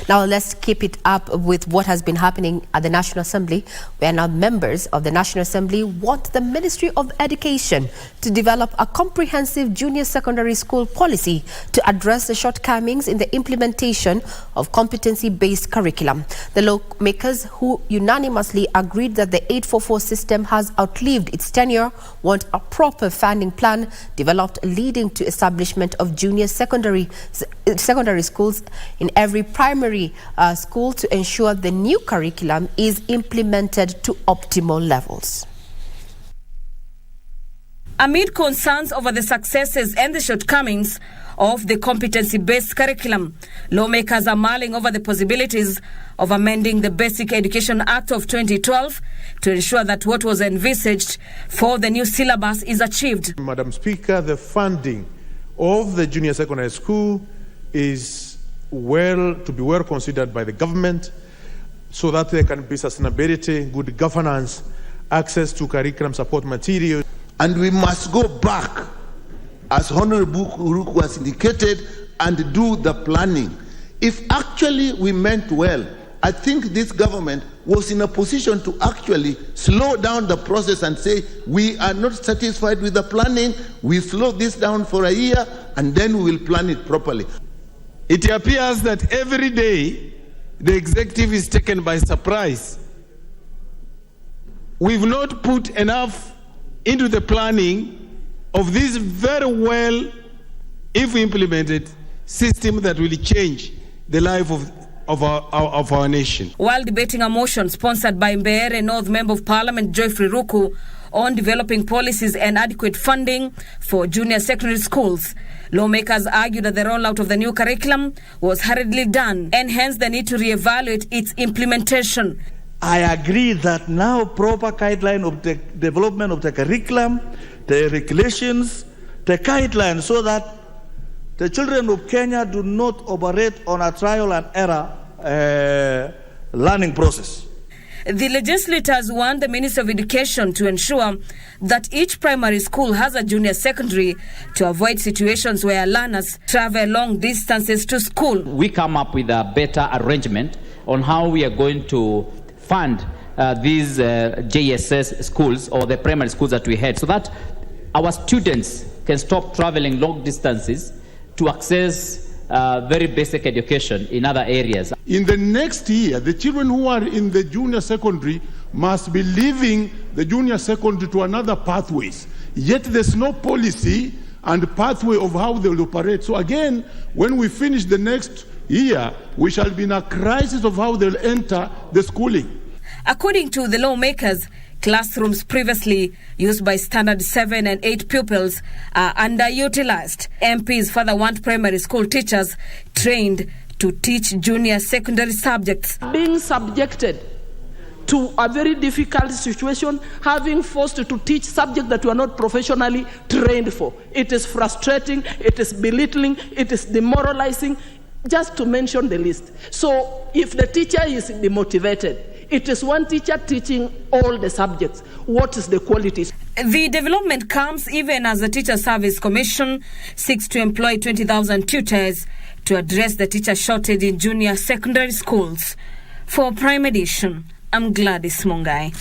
Now let's keep it up with what has been happening at the National Assembly, where now members of the National Assembly want the Ministry of Education to develop a comprehensive junior secondary school policy to address the shortcomings in the implementation of competency-based curriculum. The lawmakers, who unanimously agreed that the 844 system has outlived its tenure, want a proper funding plan developed leading to establishment of junior secondary schools in every primary school to ensure the new curriculum is implemented to optimal levels. Amid concerns over the successes and the shortcomings of the competency-based curriculum, lawmakers are mulling over the possibilities of amending the Basic Education Act of 2012 to ensure that what was envisaged for the new syllabus is achieved. Madam Speaker, the funding of the junior secondary school is to be well considered by the government so that there can be sustainability, good governance, access to curriculum support material. And we must go back, as Honorable Uruku has indicated, and do the planning. If actually we meant well, I think this government was in a position to actually slow down the process and say, we are not satisfied with the planning, we slow this down for a year, and then we will plan it properly. It appears that every day the executive is taken by surprise. We've not put enough into the planning of this very well, if implemented, system that will change the life of our nation. While debating a motion sponsored by Mbeere North Member of Parliament Geoffrey Ruku on developing policies and adequate funding for junior secondary schools, lawmakers argued that the rollout of the new curriculum was hurriedly done and hence the need to reevaluate its implementation. I agree that now proper guideline of the development of the curriculum, the regulations, the guidelines, so that the children of Kenya do not operate on a trial and error learning process. The legislators want the Minister of Education to ensure that each primary school has a junior secondary to avoid situations where learners travel long distances to school. We come up with a better arrangement on how we are going to fund these JSS schools or the primary schools that we had, so that our students can stop traveling long distances to access very basic education in other areas. In the next year, the children who are in the junior secondary must be leaving the junior secondary to another pathways. Yet there's no policy and pathway of how they will operate. So again, when we finish the next year, we shall be in a crisis of how they'll enter the schooling. According to the lawmakers, classrooms previously used by standard 7 and 8 pupils are underutilized. MPs further want primary school teachers trained to teach junior secondary subjects. Being subjected to a very difficult situation, having forced to teach subjects that you are not professionally trained for. It is frustrating, it is belittling, it is demoralizing, just to mention the list. So if the teacher is demotivated, it is one teacher teaching all the subjects. What is the quality? The development comes even as the Teacher Service Commission seeks to employ 20,000 tutors to address the teacher shortage in junior secondary schools. For Prime Edition, I'm Gladys Mungai.